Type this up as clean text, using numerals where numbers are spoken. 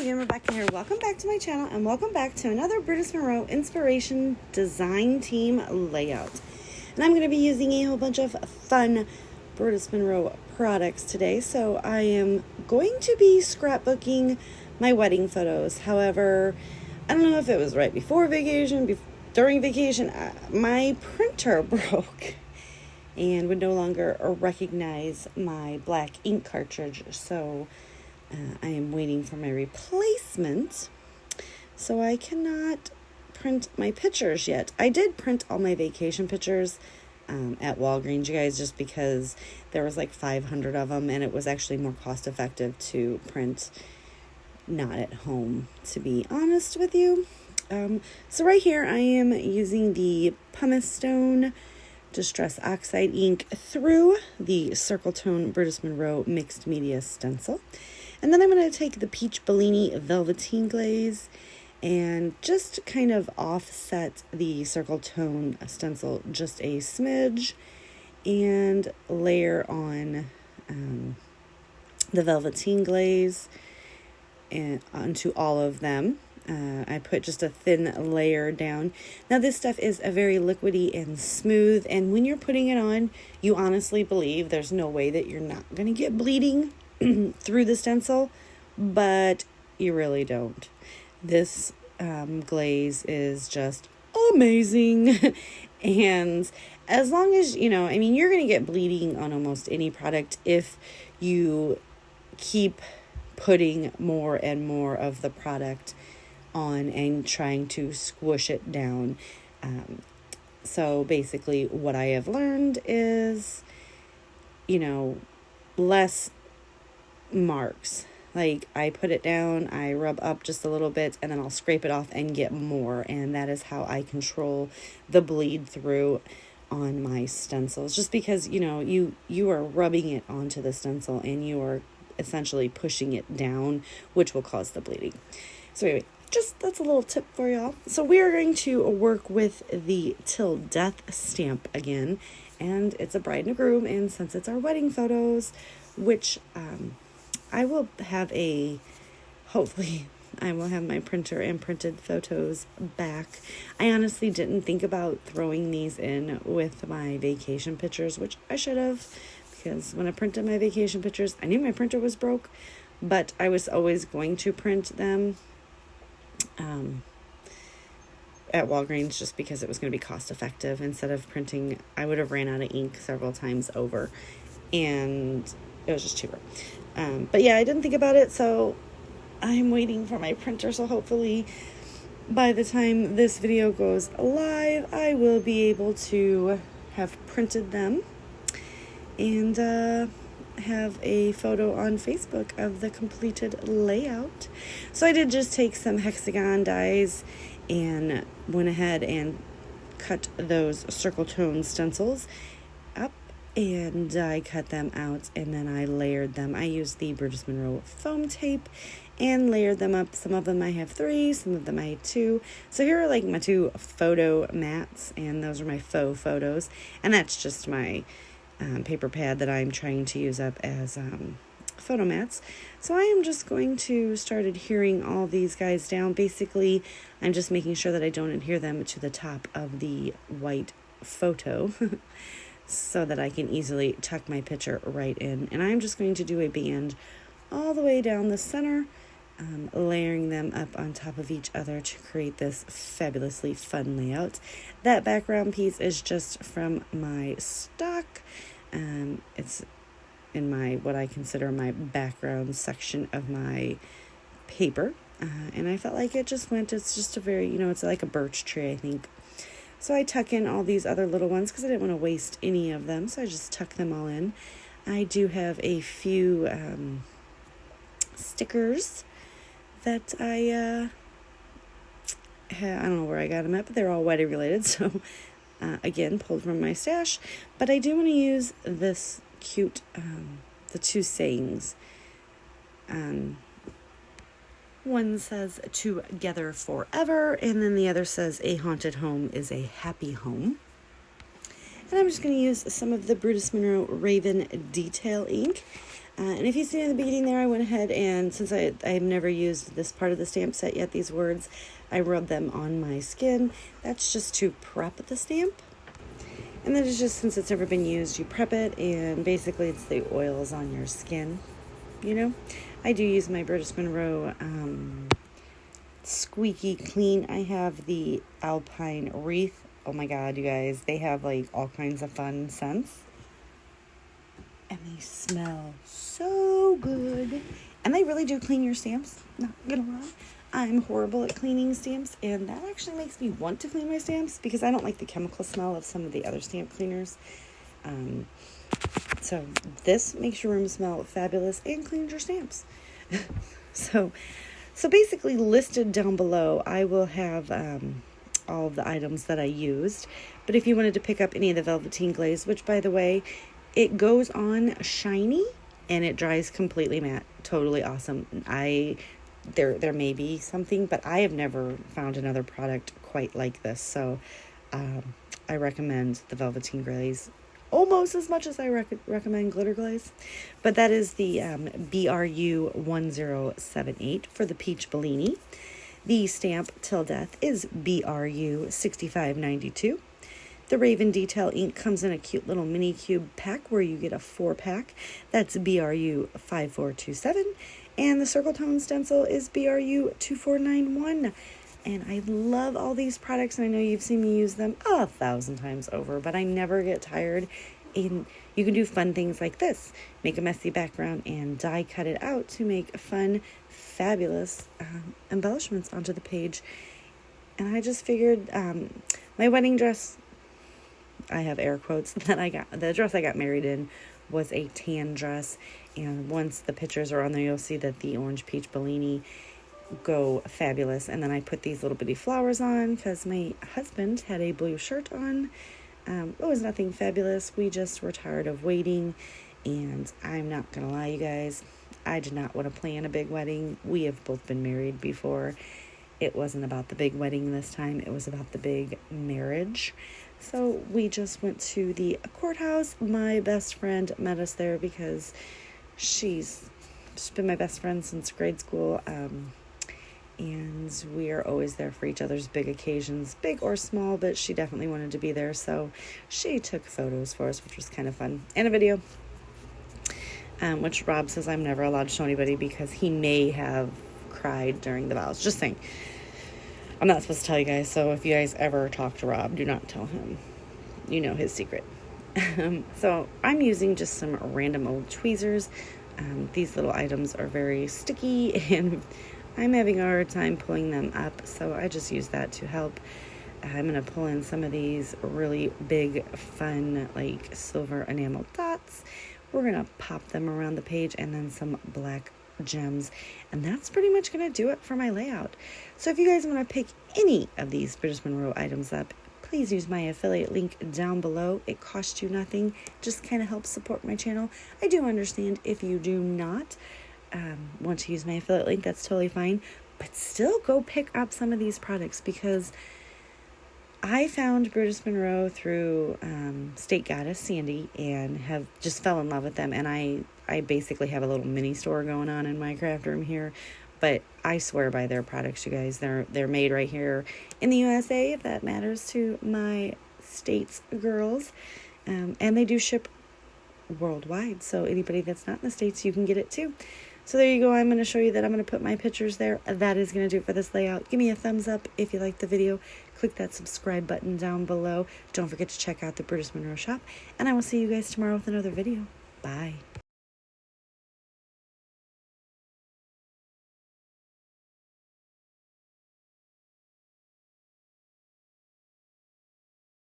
Hello again, Rebecca here. Welcome back to my channel and welcome back to another Brutus Monroe Inspiration Design Team layout. And I'm going to be using a whole bunch of fun Brutus Monroe products today. So I am going to be scrapbooking my wedding photos. However, I don't know if it was right before vacation, during vacation, my printer broke and would no longer recognize my black ink cartridge. So I am waiting for my replacement, so I cannot print my pictures yet. I did print all my vacation pictures at Walgreens, you guys, just because there was like 500 of them, and it was actually more cost effective to print not at home, to be honest with you. So right here I am using the pumice stone Distress Oxide ink through the Circle Tone Brutus Monroe Mixed Media Stencil. And then I'm going to take the Peach Bellini Velveteen glaze and just kind of offset the Circle Tone stencil just a smidge and layer on the Velveteen glaze and onto all of them. I put just a thin layer down. Now this stuff is a very liquidy and smooth, and when you're putting it on, you honestly believe there's no way that you're not going to get bleeding through the stencil, but you really don't. This glaze is just amazing. And as long as, you're going to get bleeding on almost any product if you keep putting more and more of the product on and trying to squish it down. So basically what I have learned is, less marks. Like, I put it down, I rub up just a little bit, and then I'll scrape it off and get more, and that is how I control the bleed through on my stencils, just because you are rubbing it onto the stencil and you are essentially pushing it down, which will cause the bleeding. So anyway, that's a little tip for y'all. So we are going to work with the Till Death stamp again, and it's a bride and a groom, and since it's our wedding photos, which I will have hopefully I will have my printer and printed photos back. I honestly didn't think about throwing these in with my vacation pictures, which I should have, because when I printed my vacation pictures, I knew my printer was broke, but I was always going to print them at Walgreens just because it was going to be cost effective. Instead of printing, I would have ran out of ink several times over, and it was just cheaper. But yeah, I didn't think about it, so I'm waiting for my printer. So hopefully by the time this video goes live, I will be able to have printed them and have a photo on Facebook of the completed layout. So I did just take some hexagon dies and went ahead and cut those Circle Tone stencils up, and I cut them out, and then I layered them. I used the Brutus Monroe foam tape and layered them up. Some of them I have 3, some of them I had 2. So here are like my 2 photo mats, and those are my faux photos, and that's just my paper pad that I'm trying to use up as photo mats. So I am just going to start adhering all these guys down. Basically, I'm just making sure that I don't adhere them to the top of the white photo so that I can easily tuck my picture right in. And I'm just going to do a band all the way down the center, layering them up on top of each other to create this fabulously fun layout. That background piece is just from my stock. It's in my, what I consider my background section of my paper. And I felt like it just went, it's just a very, it's like a birch tree, I think. So I tuck in all these other little ones because I didn't want to waste any of them. So I just tuck them all in. I do have a few stickers that I don't know where I got them at, but they're all wedding related. So again, pulled from my stash. But I do want to use this cute, the 2 sayings. One says together forever, and then the other says a haunted home is a happy home. And I'm just going to use some of the Brutus Monroe Raven detail ink. And if you see in the beginning there, I went ahead and since I've never used this part of the stamp set yet, these words, I rub them on my skin. That's just to prep the stamp. And then it's just, since it's never been used, you prep it, and basically it's the oils on your skin, you know. I do use my Brutus Monroe Squeaky Clean. I have the Alpine Wreath. Oh my god, you guys, they have like all kinds of fun scents. And they smell so good. And they really do clean your stamps, not gonna lie. I'm horrible at cleaning stamps, and that actually makes me want to clean my stamps because I don't like the chemical smell of some of the other stamp cleaners. So this makes your room smell fabulous and cleans your stamps. So basically listed down below, I will have all of the items that I used. But if you wanted to pick up any of the velveteen glaze, which by the way, it goes on shiny and it dries completely matte. Totally awesome. There may be something, but I have never found another product quite like this. So I recommend the velveteen glaze almost as much as I recommend glitter glaze. But that is the BRU1078 for the peach bellini. The stamp Till Death is BRU6592. The Raven detail ink comes in a cute little mini cube pack where you get a 4-pack. That's BRU5427. And the circle tone stencil is BRU2491. And I love all these products, and I know you've seen me use them 1,000 times over, but I never get tired. And you can do fun things like this. Make a messy background and die cut it out to make fun, fabulous embellishments onto the page. And I just figured my wedding dress, I have air quotes, the dress I got married in was a tan dress. And once the pictures are on there, you'll see that the orange peach bellini go fabulous. And then I put these little bitty flowers on because my husband had a blue shirt on. It was nothing fabulous. We just were tired of waiting. And I'm not going to lie, you guys, I did not want to plan a big wedding. We have both been married before. It wasn't about the big wedding this time. It was about the big marriage. So we just went to the courthouse. My best friend met us there because she's been my best friend since grade school. And we are always there for each other's big occasions, big or small, but she definitely wanted to be there. So she took photos for us, which was kind of fun. And a video, which Rob says I'm never allowed to show anybody because he may have cried during the vows. Just saying. I'm not supposed to tell you guys, so if you guys ever talk to Rob, do not tell him. You know his secret. So I'm using just some random old tweezers. These little items are very sticky, and I'm having a hard time pulling them up, so I just use that to help. I'm going to pull in some of these really big, fun, like silver enamel dots. We're going to pop them around the page, and then some black gems, and that's pretty much going to do it for my layout. So if you guys want to pick any of these Brutus Monroe items up, please use my affiliate link down below. It costs you nothing, just kind of helps support my channel. I do understand if you do not want to use my affiliate link, that's totally fine, but still go pick up some of these products because I found Brutus Monroe through State Goddess Sandy and have just fell in love with them. And I basically have a little mini store going on in my craft room here, but I swear by their products, you guys. They're made right here in the USA, if that matters to my States girls, and they do ship worldwide. So anybody that's not in the States, you can get it too. So there you go. I'm going to show you that I'm going to put my pictures there. That is going to do it for this layout. Give me a thumbs up if you liked the video. Click that subscribe button down below. Don't forget to check out the Brutus Monroe shop. And I will see you guys tomorrow with another video. Bye.